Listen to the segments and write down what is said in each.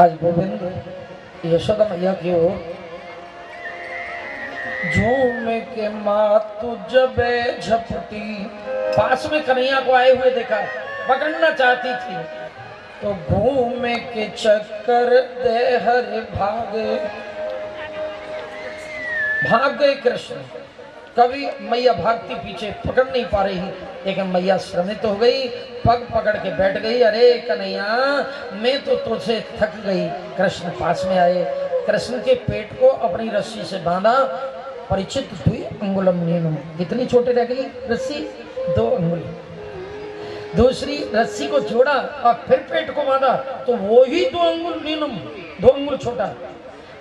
आज गोविंद यशोदा मैया की ओर झूम के मातु जबे झपटी, पास में कन्हैया को आए हुए देखा, पकड़ना चाहती थी तो घूम के चक्कर दे हरे भागे, भाग गए कृष्ण। कभी मैया भागती पीछे पकड़ नहीं पा रही, लेकिन मैया श्रमित हो गई, पग पकड़ के बैठ गई। अरे कन्हैया मैं तो तुझसे थक गई। कृष्ण पास में आए, कृष्ण के पेट को अपनी रस्सी से बांधा। परिचित हुई अंगुलम नीनम, कितनी छोटी रह गई रस्सी, 2 अंगुल। दूसरी रस्सी को जोड़ा और फिर पेट को बांधा तो वो ही 2 अंगुल नीनम, 2 अंगुल छोटा।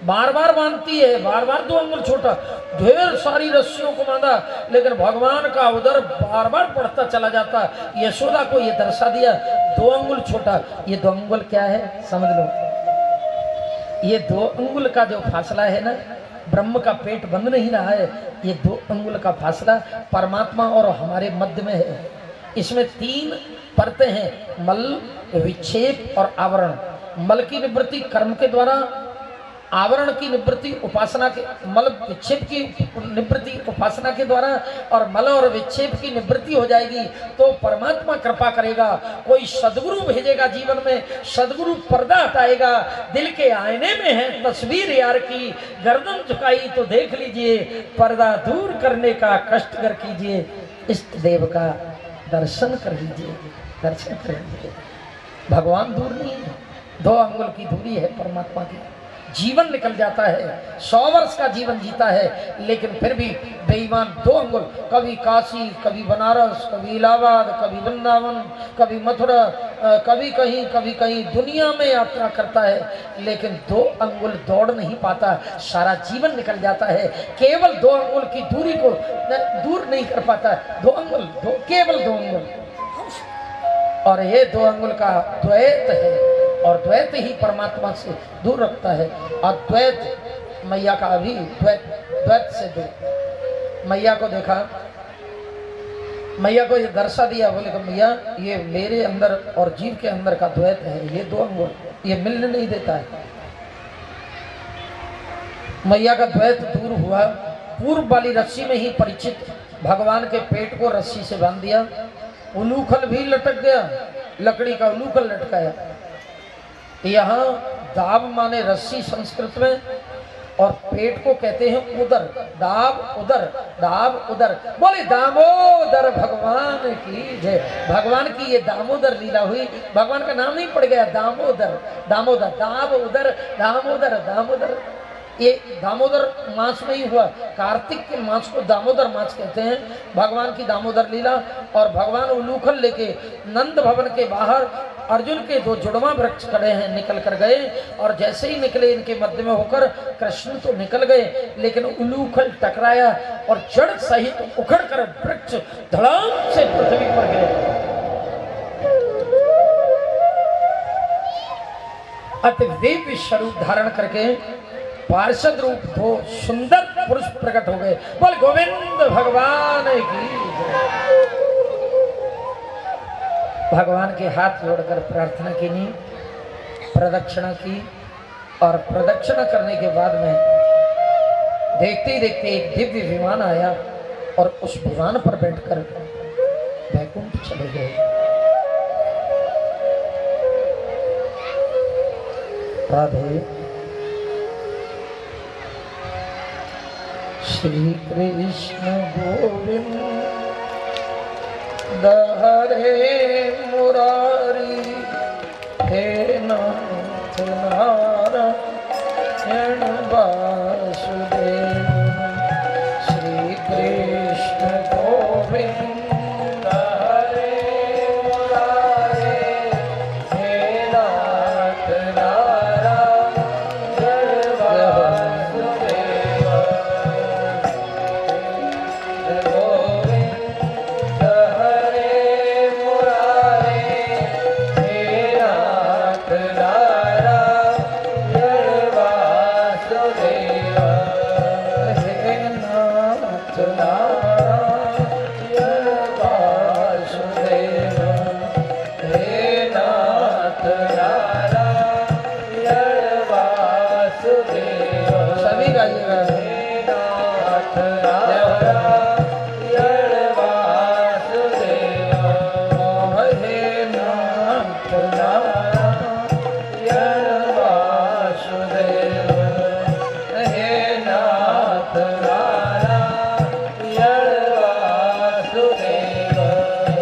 बार बार बांधती है, बार बार 2 अंगुल छोटा, ढेर सारी रस्सियों को बांधा, लेकिन भगवान का उदर बार बार बढ़ता चला जाता। यशोदा को ये दर्शा दिया 2 अंगुल छोटा। ये 2 अंगुल क्या है समझ लो, ये 2 अंगुल का जो फासला है ना, ब्रह्म का पेट बंद नहीं रहा है, ये 2 अंगुल का फासला परमात्मा और हमारे मध्य में है। इसमें 3 परतें हैं, मल, विक्षेप और आवरण। मल की निवृत्ति कर्म के द्वारा, आवरण की निवृत्ति उपासना के, मल विक्षेप की निवृत्ति उपासना के द्वारा, और मल और विक्षेप की निवृत्ति हो जाएगी तो परमात्मा कृपा करेगा। कोई सदगुरु भेजेगा जीवन में, सदगुरु पर्दा हटाएगा। दिल के आईने में है तस्वीर यार की, गर्दन झुकाई तो देख लीजिए, पर्दा दूर करने का कष्ट कर कीजिए, इष्ट देव का दर्शन कर लीजिए, दर्शन कर लीजिए। भगवान दूर नहीं है, 2 अंगुल की दूरी है परमात्मा की। जीवन निकल जाता है, 100 वर्ष का जीवन जीता है, लेकिन फिर भी बेईमान 2 अंगुल, कभी काशी, कभी बनारस, कभी इलाहाबाद, कभी वृंदावन, कभी मथुरा, कभी कहीं दुनिया में यात्रा करता है, लेकिन 2 अंगुल दौड़ नहीं पाता, सारा जीवन निकल जाता है। केवल 2 अंगुल की दूरी को दूर नहीं कर पाता, 2 अंगुल, केवल 2 अंगुल। और ये 2 अंगुल का द्वैत है, और द्वैत ही परमात्मा से दूर रखता है। अद्वैत मैया का अभी द्वैत से दूर। मैया को देखा, मैया को ये दर्शा दिया, बोले कि मैया ये मेरे अंदर और जीव के अंदर का द्वैत है, ये 2 अंगुल ये मिलने नहीं देता है। मैया का द्वैत दूर हुआ। पूर्व वाली रस्सी में ही परिचित भगवान के पेट को रस्सी से बांध दिया, उलूखल भी लटक गया, लकड़ी का उलूखल लटकाया। यहाँ दाब माने रस्सी संस्कृत में, और पेट को कहते हैं उदर, दाब उदर, दाब उदर। बोले दामोदर भगवान की जय। भगवान की ये दामोदर लीला हुई, भगवान का नाम नहीं पड़ गया दामोदर, दामोदर, दाब उदर, दामोदर, दामोदर। ये दामोदर मास में ही हुआ, कार्तिक के मास को दामोदर मास कहते हैं, भगवान की दामोदर लीला। और भगवान उलूखल लेके नंद भवन के बाहर अर्जुन के 2 जुड़वा वृक्ष खड़े हैं, निकल कर गए, और जैसे ही निकले इनके मध्य में होकर कृष्ण तो निकल गए, लेकिन उलूखल टकराया और जड़ सहित उखड़ कर वृक्ष धड़ाम से पृथ्वी पर गिरे। अति दिव्य स्वरूप धारण करके पार्षद रूप 2 सुंदर पुरुष प्रकट हो गए। बोल गोविंद भगवान की। भगवान के हाथ जोड़कर प्रार्थना की, प्रदक्षिणा की, और प्रदक्षिणा करने के बाद में देखते ही देखते एक दिव्य विमान आया, और उस विमान पर बैठकर वैकुंठ चले गए। राधे श्री कृष्ण गोविंद हरे मुरारी, हे नाथ नारायण वासुदेव। श्री कृष्ण गोविंद हरे मुरारी, हे नाथ नारायण वासुदेव।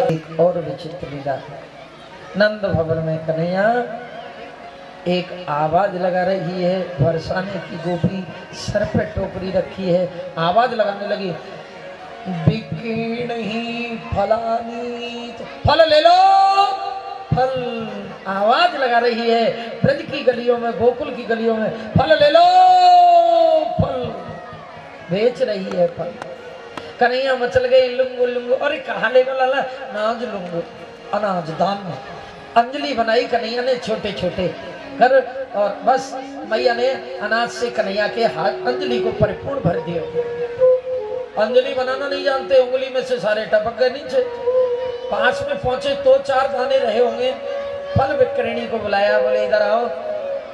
एक और विचित्र लीला है। नंद भवन में कन्हैया एक आवाज लगा रही है। बरसाने की गोपी सर पे टोकरी रखी है, आवाज लगाने लगी, बिकी नहीं फलानी, तो फल ले लो, फल। आवाज लगा रही है ब्रज की गलियों में, गोकुल की गलियों में, फल ले लो, फल बेच रही है फल। कन्हैया मचल गई, लुंगू लुंगू। अरे कहाँ ले गो लाला? नाज लुंगू, अनाज दान में। अंजलि बनाई कन्हैया ने छोटे छोटे कर, और बस मैया ने अनाज से कन्हैया के हाथ अंजलि को परिपूर्ण भर दिया। अंजलि बनाना नहीं जानते, उंगली में से सारे टपक गए नीचे। पास में पहुंचे तो 4 दाने रहे होंगे। फल विक्रेणी को बुलाया, बोले इधर आओ।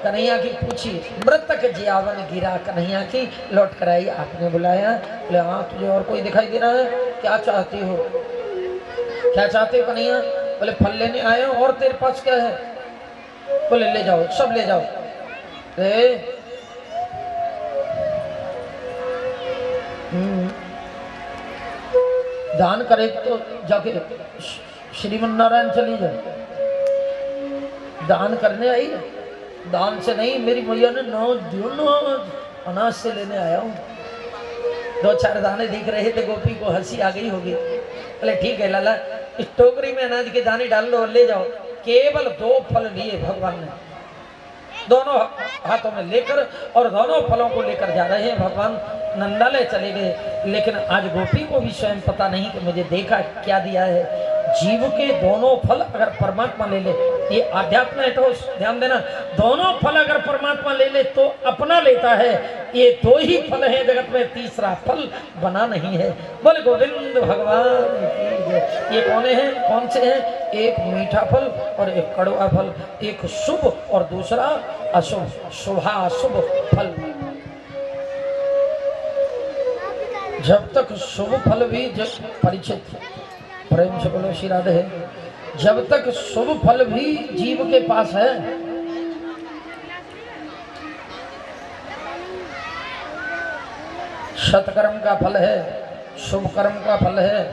कन्हैया की पूछी, मृतक जियावन गिरा कन्हैया की लौट कर आई, आपने बुलाया? बोले हाँ, तुझे और कोई दिखाई दे रहा है? क्या चाहती हो? क्या चाहते हो कन्हैया? बोले फल लेने आए हो, और तेरे पास क्या है? बोले ले जाओ, सब ले जाओ। दान करे तो जाके श्रीमन नारायण चली जाए। दान करने आई है, दान से नहीं, मेरी मैया ने अनाज से लेने आया हूँ। 2-4 दाने दिख रहे थे, गोपी को हंसी आ गई होगी। बोले ठीक है लाला, इस टोकरी में अनाज के दाने डाल लो और ले जाओ। केवल 2 फल लिए भगवान ने, दोनों हाथों में लेकर, और दोनों फलों को लेकर जा रहे हैं भगवान। नंदालय चले गए, लेकिन आज गोपी को भी स्वयं पता नहीं कि मुझे देखा क्या दिया है। जीव के दोनों फल अगर परमात्मा ले ले, ये आध्यात्म है तो ध्यान देना, दोनों फल अगर परमात्मा ले ले तो अपना लेता है। ये 2 ही फल हैं जगत में, तीसरा फल बना नहीं है। बोले गोविंद भगवान की जय। ये कौन से हैं? एक मीठा फल और एक कड़वा फल, एक शुभ और दूसरा अशुभ, शुभाशुभ फल। जब तक शुभ फल भी परिचित, प्रेम से बोलो श्री राधे, जब तक शुभ फल भी जीव के पास है, सत्कर्म का फल है, शुभ कर्म का फल है,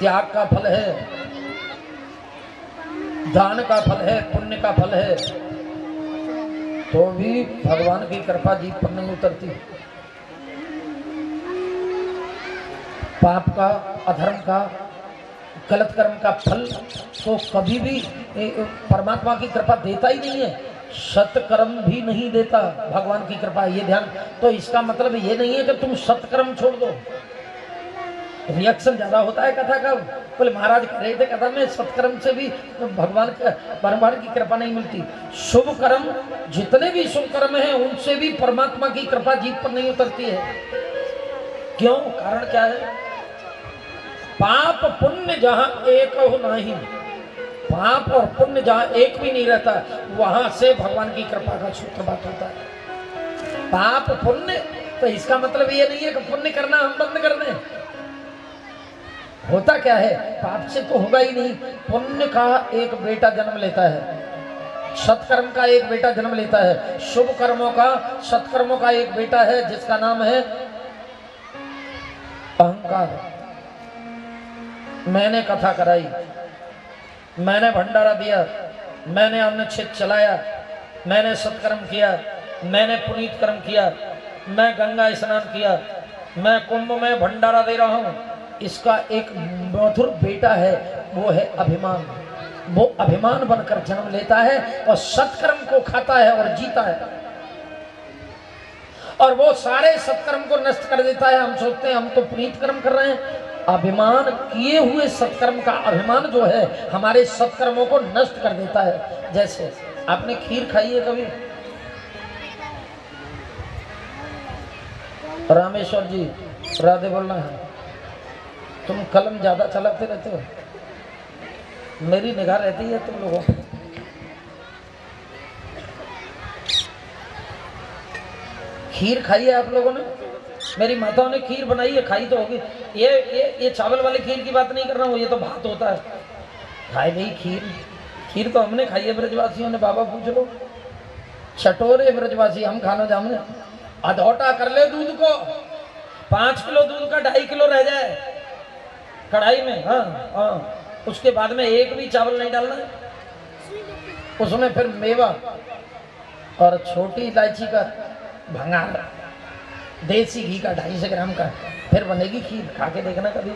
त्याग का फल है, दान का फल है, पुण्य का फल है, तो भी भगवान की कृपा जीव पर नहीं उतरती। पाप का, अधर्म का, गलत कर्म का फल तो कभी भी परमात्मा की कृपा देता ही नहीं है। सत्कर्म भी नहीं देता भगवान की कृपा, ये ध्यान। तो इसका मतलब ये नहीं है कि तुम सत्कर्म छोड़ दो। रिएक्शन ज्यादा होता है कथा का। बोले महाराज कह रहे थे कथा में, सत्कर्म से भी भगवान की कृपा नहीं मिलती। शुभ कर्म, जितने भी शुभ कर्म हैं उनसे भी परमात्मा की कृपा जीव पर नहीं उतरती है। क्यों? कारण क्या है? पाप पुण्य जहां एक हो नहीं, पाप और पुण्य जहां एक भी नहीं रहता, वहां से भगवान की कृपा का सूत्रपात होता है। पाप पुण्य, तो इसका मतलब ये नहीं है कि पुण्य करना हम बंद कर दें। होता क्या है? पाप से तो होगा ही नहीं। पुण्य का एक बेटा जन्म लेता है, सत्कर्म का एक बेटा जन्म लेता है, शुभ कर्मों का, सत्कर्मों का एक बेटा है जिसका नाम है अहंकार। मैंने कथा कराई, मैंने भंडारा दिया, मैंने अन्नछेद चलाया, मैंने सत्कर्म किया, मैंने पुनीत कर्म किया, मैं गंगा स्नान किया, मैं कुंभ में भंडारा दे रहा हूं। इसका एक मधुर बेटा है, वो है अभिमान। वो अभिमान बनकर जन्म लेता है और सत्कर्म को खाता है और जीता है, और वो सारे सत्कर्म को नष्ट कर देता है। हम सोचते हैं हम तो पुनीत कर्म कर रहे हैं, अभिमान किए हुए सत्कर्म का अभिमान जो है हमारे सत्कर्मों को नष्ट कर देता है। जैसे आपने खीर खाई है कभी? रामेश्वर जी राधे बोलना है। तुम कलम ज्यादा चलाते रहते हो, मेरी निगाह रहती है तुम लोगों पर। खीर खाई है आप लोगों ने? मेरी माताओं ने खीर बनाई है, खाई तो होगी। ये चावल वाले खीर की बात नहीं कर रहा हूँ, ये तो भात होता है। खाई नहीं खीर? खीर तो हमने खाई है ब्रजवासियों ने, बाबा पूछ लो। चटोरे ब्रजवासी हम खाना जामने। अधौटा कर ले दूध को, 5 किलो दूध का 2.5 किलो रह जाए, कढ़ाई में, हाँ हाँ। उसके बाद में एक भी चावल नहीं डालना है, उसमें फिर मेवा और छोटी इलायची का भंगार, देसी घी का 250 ग्राम का, फिर बनेगी खीर। खा के देखना कभी,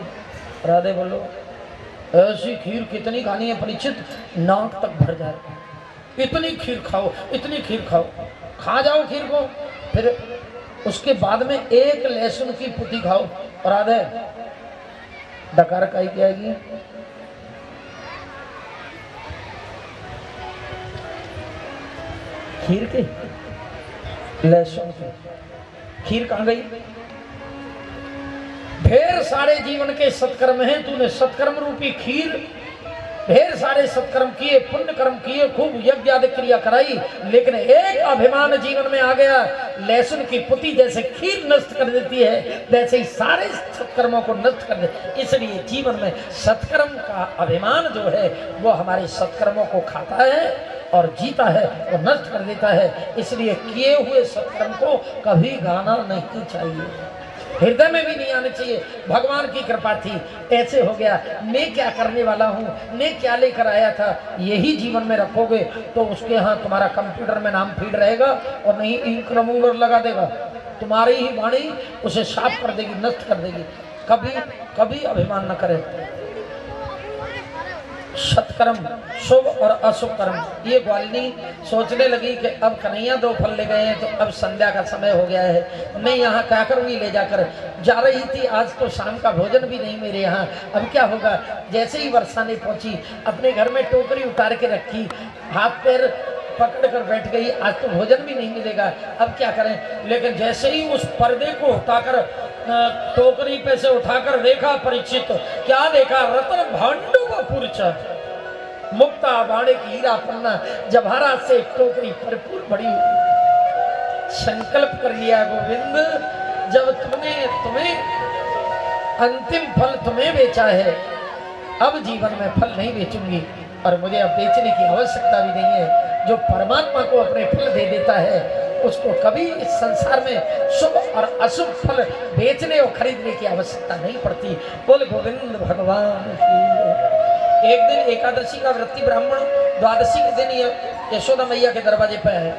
राधे बोलो। ऐसी खीर कितनी खानी है परीक्षित, नाक तक भर जाए। इतनी खीर खाओ, इतनी खीर खाओ, खा जाओ खीर को। फिर उसके बाद में एक लहसुन की पुती खाओ। राधे डकार काई की आएगी, खीर के लहसुन की खीर कहाँ गई? ढेर सारे जीवन के सत्कर्म हैं, तूने सत्कर्म रूपी खीर, ढेर सारे सत्कर्म किए, पुण्य कर्म किए, खूब यज्ञ आदि क्रिया कराई, लेकिन एक अभिमान जीवन में आ गया। लहसुन की पुती जैसे खीर नष्ट कर देती है, वैसे ही सारे सत्कर्मों को नष्ट कर दे। इसलिए जीवन में सत्कर्म का अभिमान जो है वो हमारे सत्कर्मों को खाता है और जीता है और नष्ट कर देता है। इसलिए किए हुए सत्कर्म को कभी गाना नहीं चाहिए, हृदय में भी नहीं आने चाहिए। भगवान की कृपा थी, ऐसे हो गया, मैं क्या करने वाला हूँ, मैं क्या लेकर आया था, यही जीवन में रखोगे तो उसके यहाँ तुम्हारा कंप्यूटर में नाम फीड रहेगा और नहीं इंक रिमूवर लगा देगा। तुम्हारी ही वाणी उसे साफ कर देगी, नष्ट कर देगी। कभी कभी अभिमान न करें। सत्कर्म, शुभ और अशुभ कर्म। ये ग्वालिनी सोचने लगी कि अब कन्हैया 2 फल ले गए हैं तो अब संध्या का समय हो गया है, मैं यहाँ क्या करूँगी ले जाकर। जा रही थी, आज तो शाम का भोजन भी नहीं मेरे यहाँ, अब क्या होगा। जैसे ही वर्षा ने पहुँची, अपने घर में टोकरी उतार के रखी, हाथ पैर पकड़ कर बैठ गई, आज तो भोजन भी नहीं मिलेगा, अब क्या करें। लेकिन जैसे ही उस पर्दे को उठाकर टोकरी पे से उठाकर देखा परीक्षित, क्या देखा, रत्न भांडू का पुरचा, मुक्ता बाणे की हीरा पन्ना जवाहरात से टोकरी भरपूर भरी हुई। संकल्प कर लिया, गोविंद जब तुम्हें अंतिम फल तुम्हें बेचा है, अब जीवन में फल नहीं बेचूंगी और मुझे अब बेचने की आवश्यकता भी नहीं है। जो परमात्मा को अपने फल दे देता है उसको कभी इस संसार में शुभ और अशुभ फल बेचने और खरीदने की आवश्यकता नहीं पड़ती। बोल गोविंद भगवान की। एक दिन एकादशी का व्रती ब्राह्मण द्वादशी के दिन यशोदा मैया के दरवाजे पे आया।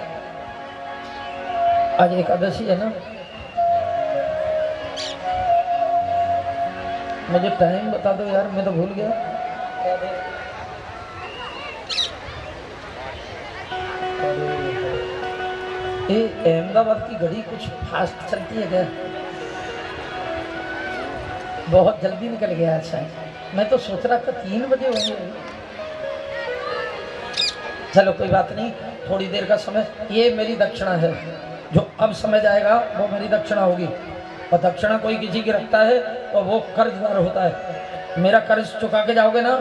आज एकादशी है ना, मुझे टाइम बता दो यार, मैं तो भूल गया। अहमदाबाद की घड़ी कुछ फास्ट चलती है क्या? बहुत जल्दी निकल गया। अच्छा, मैं तो सोच रहा था 3 बजे होंगे। चलो कोई बात नहीं, थोड़ी देर का समय। ये मेरी दक्षिणा है, जो अब समय जाएगा वो मेरी दक्षिणा होगी। और दक्षिणा कोई किसी की रखता है तो वो कर्जदार होता है। मेरा कर्ज चुका के जाओगे ना,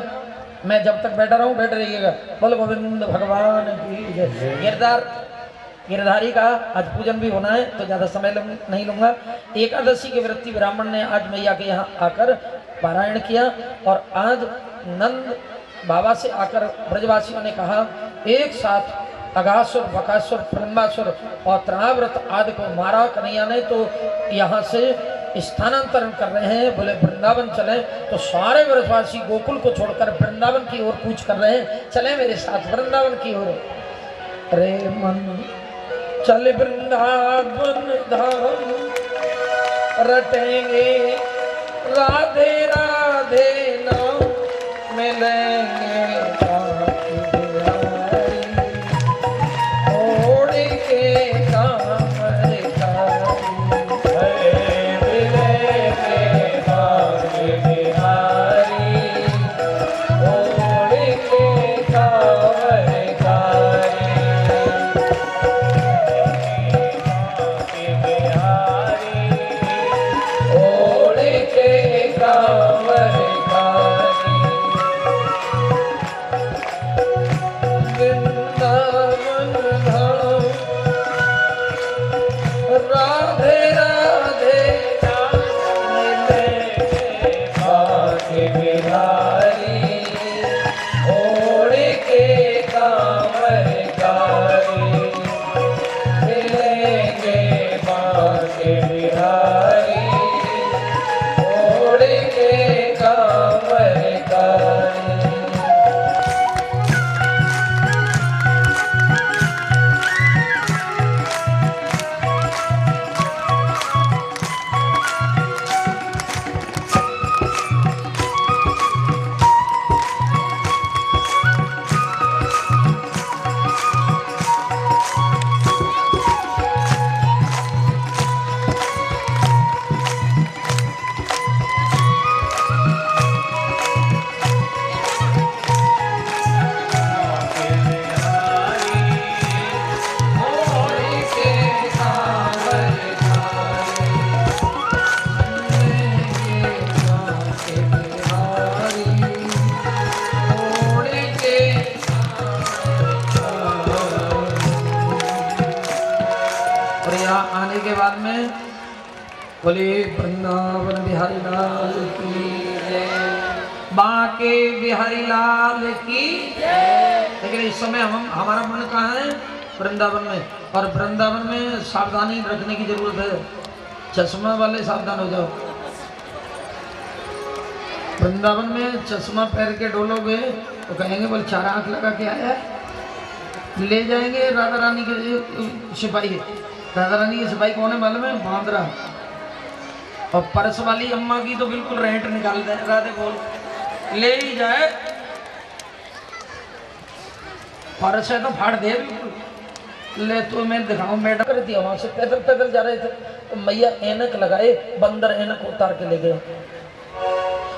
मैं जब तक बैठा रहूं बैठे रहिएगा। बोलो गोविंद भगवान की जय। गिरधारी का आज पूजन भी होना है तो ज़्यादा समय नहीं लूँगा। एकादशी के व्रती ब्राह्मण ने आज मैया के यहाँ आकर पारायण किया और आज नंद बाबा से आकर ब्रजवासियों ने कहा एक साथ अगासुर, बकासुर, प्रम्बासुर और तृणाव्रत आदि को मारा कन्हैया ने, तो यहाँ से स्थानांतरण कर रहे हैं। बोले वृंदावन चलें, तो सारे ब्रजवासी गोकुल को छोड़कर वृंदावन की ओर कूच कर रहे हैं। चलें मेरे साथ वृंदावन की ओर। अरे मन चल वृंदावन धाम रटेंगे, राधे राधे नाम मिलेंगे, ओढ़ के कांवर के बिहारी, ओढ़ के बोले वृंदावन बिहारी लाल की जय, बांके बिहारी लाल की जय। लेकिन इस समय हम हमारा मन कहाँ है? वृंदावन में। और वृंदावन में सावधानी रखने की जरूरत है। चश्मा वाले सावधान हो जाओ। वृंदावन में चश्मा पहन के डोलोगे तो कहेंगे बोले 4 आंख लगा के आया है। ले जाएंगे राधा रानी के सिपाही। राधा रानी के सिपाही कौन है मालूम है? बांद्रा। और परस वाली अम्मा की तो बिल्कुल रेंट निकाल दे राधे बोल ले ही जाए। परस है तो फाड़ दे बिल्कुल। ले तो मैं दिखाऊं मैडम कर दिया। वहां से पैदल पैदल जा रहे थे तो मैया ऐनक लगाए, बंदर ऐनक उतार के ले गए।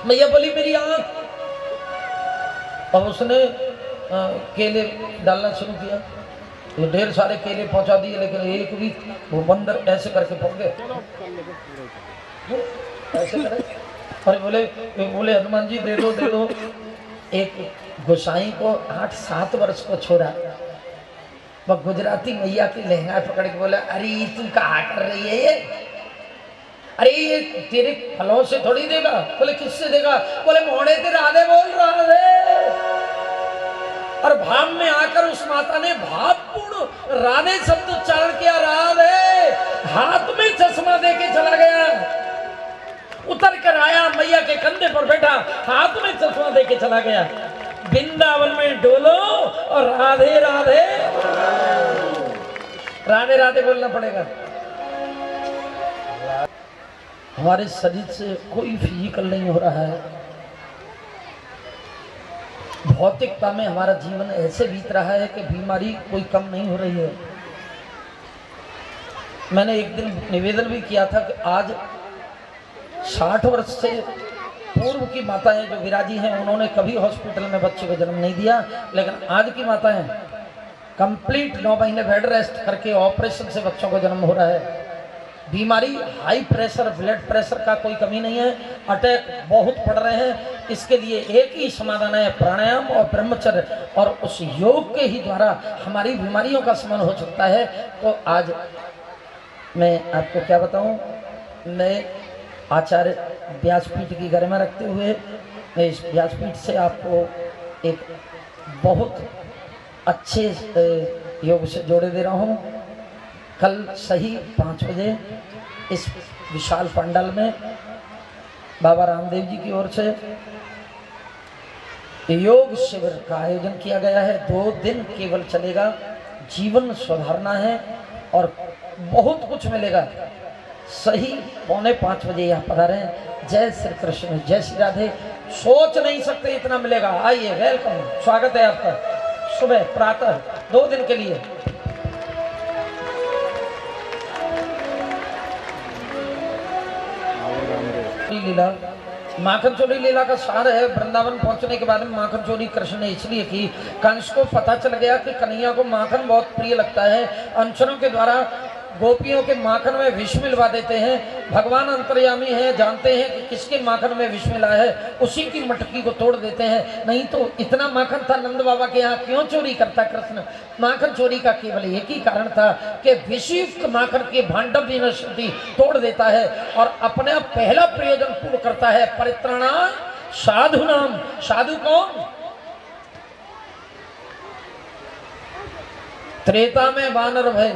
मैया बोली मेरी आंख। और उसने केले डालना शुरू किया। ये ढेर सारे केले पहुंचा दिए लेकिन एक भी वो बंदर ऐसे करके पहुंच गए। ऐसे करे। और बोले हनुमान जी दे दो। एक गोसाई को 8-7 वर्ष को छोड़ा, वह गुजराती मैया की लहंगा पकड़ के बोला अरे तू कहा कर रही है ये? अरे ये तेरे फलों से थोड़ी देगा। बोले किससे देगा? बोले मोड़े ते राधे बोल रहा है। और भाव में आकर उस माता ने भावपूर्ण राधे शब्द उच्चारण किया। राधे हाथ में चश्मा दे के चला गया। उतर कर आया, मैया के कंधे पर बैठा, हाथ में चश्मा दे के चला गया। वृंदावन में डोलो और राधे राधे राधे राधे बोलना पड़ेगा। हमारे शरीर से कोई फिजिकल नहीं हो रहा है। भौतिकता में हमारा जीवन ऐसे बीत रहा है कि बीमारी कोई कम नहीं हो रही है। मैंने एक दिन निवेदन भी किया था कि आज 60 वर्ष से पूर्व की माताएं जो विराजी हैं उन्होंने कभी हॉस्पिटल में बच्चे को जन्म नहीं दिया, लेकिन आज की माताएं कंप्लीट 9 महीने बेड रेस्ट करके ऑपरेशन से बच्चों को जन्म हो रहा है। बीमारी हाई प्रेशर, ब्लड प्रेशर का कोई कमी नहीं है। अटैक बहुत पड़ रहे हैं। इसके लिए एक ही समाधान है, प्राणायाम और ब्रह्मचर्य। और उस योग के ही द्वारा हमारी बीमारियों का शमन हो सकता है। तो आज मैं आपको क्या बताऊं, मैं आचार्य व्यासपीठ की गरिमा रखते हुए मैं इस व्यासपीठ से आपको एक बहुत अच्छे योग से जोड़े दे रहा हूँ। कल सही 5 बजे इस विशाल पंडाल में बाबा रामदेव जी की ओर से योग शिविर का आयोजन किया गया है। 2 दिन केवल चलेगा। जीवन सुधारना है और बहुत कुछ मिलेगा। सही 4:45 बजे यहाँ पधारे। जय श्री कृष्ण, जय श्री राधे। सोच नहीं सकते इतना मिलेगा। आइए, वेलकम, स्वागत है आपका। सुबह प्रातः 2 दिन के लिए। लीला माखन चोरी लीला का सार है। वृंदावन पहुंचने के बाद में माखन चोरी कृष्ण ने इसलिए की, कंस को पता चल गया कि कन्हैया को माखन बहुत प्रिय लगता है। अंशनों के द्वारा गोपियों के माखन में विष मिलवा देते हैं। भगवान अंतर्यामी है, जानते हैं कि किसके माखन में विष मिला है, उसी की मटकी को तोड़ देते हैं। नहीं तो इतना माखन था नंद बाबा के यहाँ, क्यों चोरी करता कृष्ण? माखन चोरी का केवल एक ही कारण था कि विषयुक्त माखन के भांडव विनश्यति तोड़ देता है और अपने पहला प्रयोजन पूर्ण करता है। परित्राणाय साधु नाम। साधु कौन? त्रेता में वानर भय,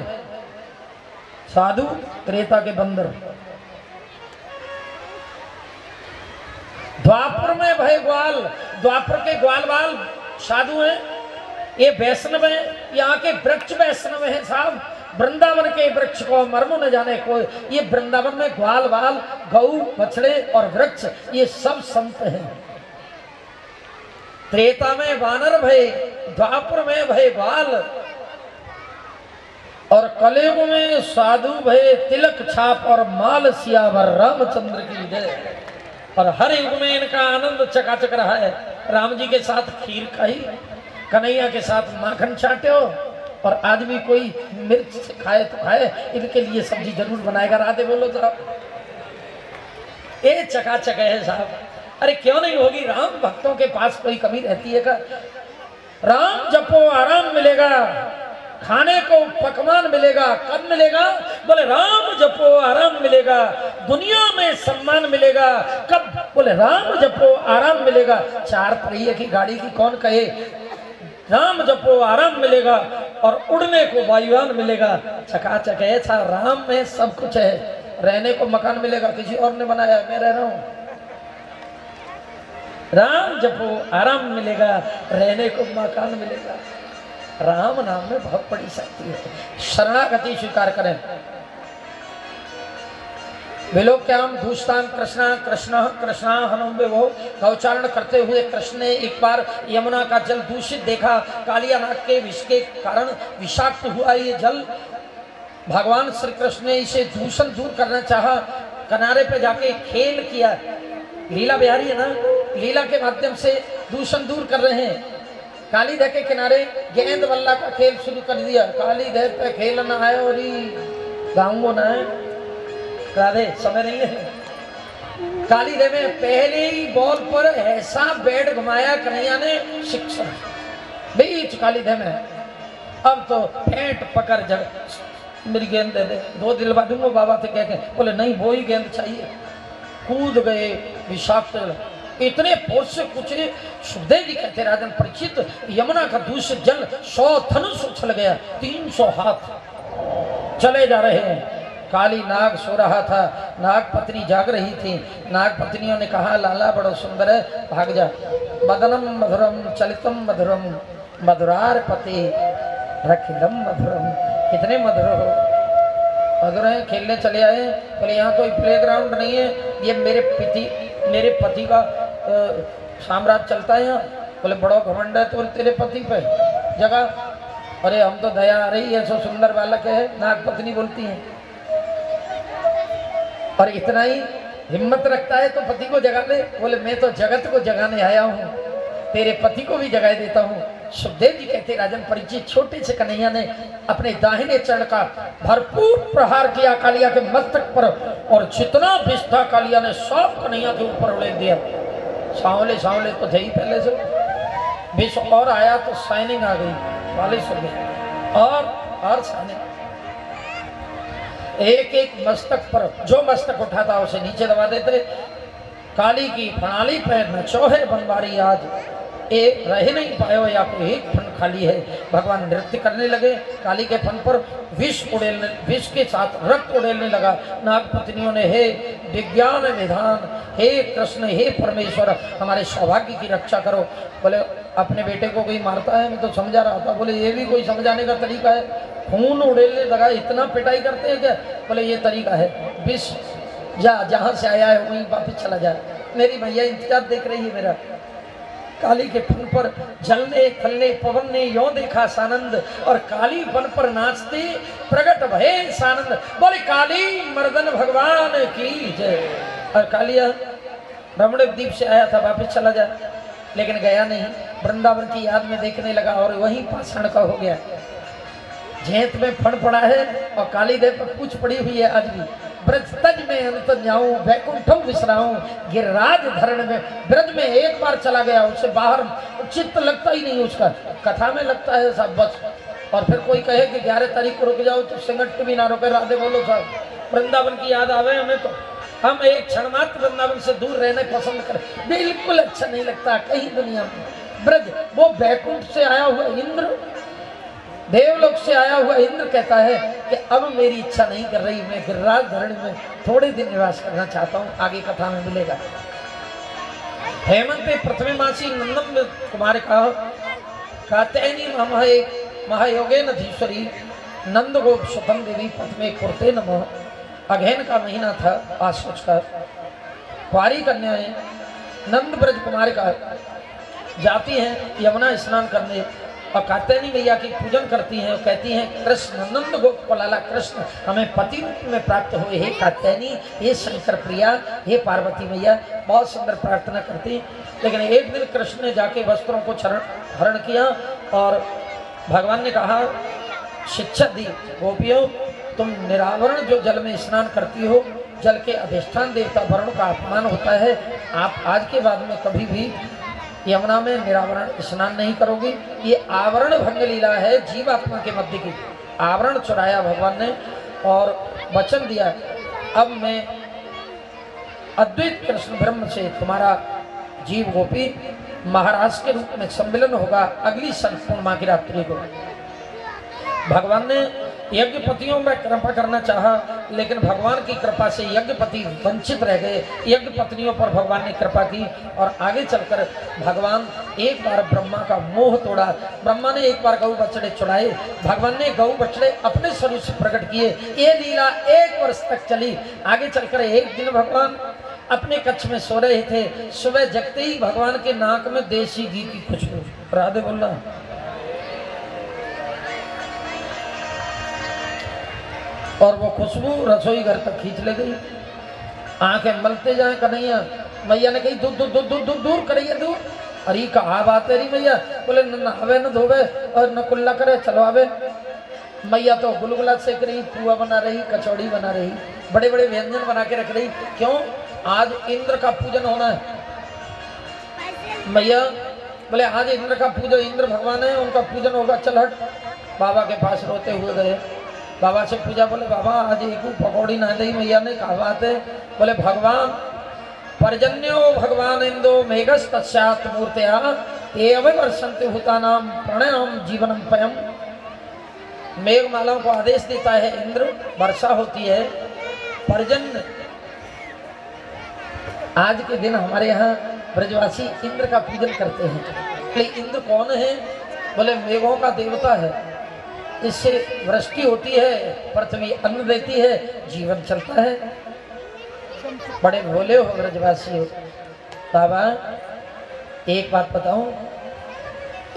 साधु त्रेता के बंदर। द्वापर में भय ग्वाल, द्वापर के ग्वाल बाल साधु हैं। ये वैष्णव हैं, यहाँ के वृक्ष वैष्णव हैं साहब। वृंदावन के वृक्ष को मर्म न जाने कोई। ये वृंदावन में ग्वाल बाल, गौ, बछड़े और वृक्ष, ये सब संत हैं। त्रेता में वानर भय, द्वापर में भय ग्वाल और कलयुग में साधु भय तिलक छाप और माल सियावर। रामचंद्र की जय। और हर युग में इनका आनंद चकाचक रहा है। राम जी के साथ खीर खाई, कन्हैया के साथ माखन चाटे हो, और आज भी कोई मिर्च खाए तो खाए, इनके लिए सब्जी जरूर बनाएगा। राधे बोलो साहब। ये चकाचक है साहब। अरे क्यों नहीं होगी? राम भक्तों के पास कोई कमी रहती है क्या? राम जपो आराम मिलेगा। खाने को पकवान मिलेगा, कब मिलेगा? बोले राम जपो आराम मिलेगा। दुनिया में सम्मान मिलेगा, कब? बोले राम जपो आराम मिलेगा। चार पहिए की गाड़ी की कौन कहे? राम जपो आराम मिलेगा। और उड़ने को वायुयान मिलेगा। चकाचक है, ऐसा राम में सब कुछ है। रहने को मकान मिलेगा, किसी और ने बनाया है, मैं रह रहा हूं। राम जपो आराम मिलेगा, रहने को मकान मिलेगा। राम नाम में बहुत बड़ी शक्ति है। शरणागति स्वीकार करें। विलोक्याम दूषतान कृष्णा कृष्ण कृष्णा हनुमे वो का उच्चारण करते हुए कृष्ण ने एक बार यमुना का जल दूषित देखा। कालिया नाग के विष के कारण विषाक्त हुआ ये जल। भगवान श्री कृष्ण ने इसे दूषण दूर करना चाहा। किनारे पे जाके खेल किया। लीला बिहारी है ना, लीला के माध्यम से दूषण दूर कर रहे हैं। काली दह के किनारे गेंद बल्ला का खेल शुरू कर दिया। काली दह पे खेलना है और गाँव ना है, राधे समय नहीं है। काली दह में पहले ही बॉल पर ऐसा बैट घुमाया कन्हैया ने, शिक्षा बीच काली दह में। अब तो फेंट पकड़ जग मेरी गेंद दे दे, 2 दिलवा दूंगा बाबा से कह के। बोले नहीं, वो ही गेंद चाहिए। कूद गए विषाक्त इतने फोर्स से कुछ। सुखदेव जी कहते राजन परीक्षित, यमुना का दूषित जल 100 धनुष उछल गया, 300 हाथ चले जा रहे हैं। काली नाग सो रहा था, नाग पत्नी जाग रही थी। नाग पत्नियों ने कहा लाला बड़ा सुंदर है, भाग जा। बदनम मधुरम चलितम मधुरम मधुरार पति रखिलम मधुरम। कितने मधुर हो, मधुर है। खेलने चले आए। बोले यहाँ कोई प्लेग्राउंड नहीं है, ये मेरे पति का साम्राज्य चलता है यहाँ। बोले बड़ो घमंड है तो तेरे पति पे जगह। अरे हम तो दया आ रही है, सो सुंदर बालक है, नाग पत्नी बोलती है। और इतना ही हिम्मत रखता है तो पति को जगा ले। बोले मैं तो जगत को जगाने आया हूँ, तेरे पति को भी जगा देता हूँ। सुखदेव जी कहते राजन परीक्षित, छोटे से कन्हैया ने अपने दाहिने चरण का भरपूर प्रहार किया कालिया के मस्तक पर। और जितना विष था कालिया ने सब कन्हैया के ऊपर उड़ेल दिया। सांवले सांवले तो थे ही पहले से, विष और आया तो शाइनिंग आ गई, पॉलिश हो गई और शाइनिंग। एक एक मस्तक पर जो मस्तक उठाता उसे नीचे दबा देते। काली की प्रणाली पर न चौहे बनवारी आज, एक रह नहीं पायो या कोई एक फन खाली है। भगवान नृत्य करने लगे। काली के फन पर विष के साथ रक्त उड़ेलने लगा। नाग पत्नियों ने हे विज्ञान विधान, हे कृष्ण, हे परमेश्वर, हमारे सौभाग्य की रक्षा करो। बोले अपने बेटे को कोई मारता है? मैं तो समझा रहा था। बोले ये भी कोई समझाने का तरीका है? खून उड़ेलने लगा, इतना पिटाई करते हैं क्या? बोले ये तरीका है। विष जा जहाँ से आया है वहीं वापिस चला जाए। मेरी भैया इंतजार देख रही है मेरा। काली के फन पर जलने थलने पवन ने यो देखा सानंद, और काली फन पर नाचते प्रगट भये सानंद। बोले काली मर्दन भगवान की जय। और कालिया रमण द्वीप से आया था, वापिस चला जा, लेकिन गया नहीं। वृंदावन की याद में देखने लगा और वहीं पाषाण का हो गया। झेंत में फन पड़ा है और काली देव पर पूछ पड़ी हुई है आज भी। ब्रज तज में अंत जाऊं, वैकुंठम विसराऊं, गिरिराज धरण में। ब्रज में एक बार चला गया, उससे बाहर चित्त लगता ही नहीं उसका। कथा में लगता है सब बस। और फिर कोई कहे कि 11 तारीख को रुक जाओ तो सिंगट भी ना रुके, राधे बोलो साहब। वृंदावन की याद आवे हमें तो हम एक क्षण मात्र वृंदावन से दूर रहने पसंद करें। बिल्कुल अच्छा नहीं लगता कहीं दुनिया में। ब्रज वो वैकुंठ से आया हुआ इंद्र, देवलोक से आया हुआ इंद्र कहता है कि अब मेरी इच्छा नहीं कर रही, मैं गिरिराज धरण में थोड़े दिन निवास करना चाहता हूँ। आगे कथा में मिलेगा। हेमंत प्रथमे मासी नंदम कुमार का कात्यायनी महायोगे नधीश्वरी नंद गोप सुतम देवी प्रथमे कुरते नमः। अगहन का महीना था, आश्वज का। कुंवारी कन्याएं नंद ब्रज कुमार का जाती हैं यमुना स्नान करने और कात्यायनी मैया की पूजन करती हैं और कहती हैं कृष्ण नंद गोप को लाला कृष्ण हमें पति रूप में प्राप्त हुए। हे कात्यायनी, हे शंकर प्रिया, हे पार्वती मैया, बहुत सुंदर प्रार्थना करती। लेकिन एक दिन कृष्ण ने जाके वस्त्रों को हरण किया और भगवान ने कहा, शिक्षा दी, गोपियों तुम निरावरण जो जल में स्नान करती हो, जल के अधिष्ठान देवता वरुण का अपमान होता है। आप आज के बाद में कभी भी यमुना में निरावरण स्नान नहीं करोगी। ये आवरण भंग लीला है जीवात्मा के मध्य की। आवरण चुराया भगवान ने और वचन दिया, अब मैं अद्वैत कृष्ण ब्रह्म से तुम्हारा जीव गोपी महाराज के रूप में सम्मिलन होगा अगली सन पूर्णिमा की रात्रि को। भगवान ने यज्ञपतियों में कृपा करना चाहा, लेकिन भगवान की कृपा से यज्ञपति वंचित रह गए। यज्ञ पत्नियों पर भगवान ने कृपा की और आगे चलकर भगवान एक बार ब्रह्मा का मोह तोड़ा। ब्रह्मा ने एक बार गौ बछड़े चुराए, भगवान ने गौ बछड़े अपने स्वरूप से प्रकट किए। ये लीला 1 वर्ष तक चली। आगे चलकर एक दिन भगवान अपने कक्ष में सो रहे थे, सुबह जगते ही भगवान के नाक में देसी घी की खुशबू, राधे बोलना, और वो खुशबू रसोई घर तक खींच ले गई। आंखें मलते जाए कन्हैया। मैया ने कही दूर दूर दूर दूर दूर दूर करिए दूर। अरे कहा बात है री मैया, बोले न नहावे न धोवे और न कुल्ला करे, चलो आवे। मैया तो गुलगुला सेक रही, पुआ बना रही, कचौड़ी बना रही, बड़े बड़े व्यंजन बना के रख रही। क्यों? आज इंद्र का पूजन होना है। मैया बोले आज इंद्र का पूजन, इंद्र भगवान है, उनका पूजन होगा, चल हट। बाबा के पास रोते हुए गए, बाबा से पूछा, बोले बाबा आज एक पकौड़ी ना दी। मैया ने कहा बात है? बोले भगवान पर्जन्यो भगवान इंदो मेघस तस्यात् मूर्तया ये अविवर्षन्ति भूतानाम प्रणयम जीवनम पयम। मेघमालाओं को आदेश देता है इंद्र, वर्षा होती है, पर्जन्य। आज के दिन हमारे यहाँ ब्रजवासी इंद्र का पूजन करते हैं। बोले इंद्र कौन है? बोले मेघों का देवता है, इससे वृष्टि होती है, पृथ्वी अन्न देती है, जीवन चलता है। बड़े भोले हो ब्रजवासी हो। बाबा एक बात बताऊं,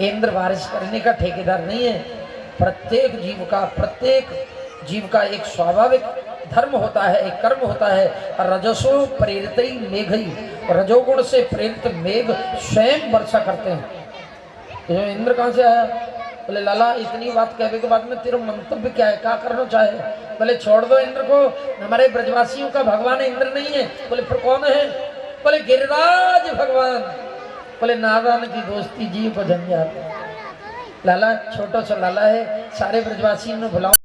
इंद्र बारिश करने का ठेकेदार नहीं है। प्रत्येक जीव का एक स्वाभाविक धर्म होता है, एक कर्म होता है। रजसो प्रेरित मेघई, रजोगुण से प्रेरित मेघ स्वयं वर्षा करते हैं। तो इंद्र कहाँ से आया? बोले लाला इतनी बात कहने के बाद में तेरा मंतव्य क्या है, क्या करना चाहे? बोले छोड़ दो इंद्र को, हमारे ब्रजवासियों का भगवान इंद्र नहीं है। बोले फिर कौन है? बोले गिरिराज भगवान। बोले नादान की दोस्ती जीव को झंझाट। लाला छोटा सा लाला है, सारे ब्रजवासियों ने बुलाओ।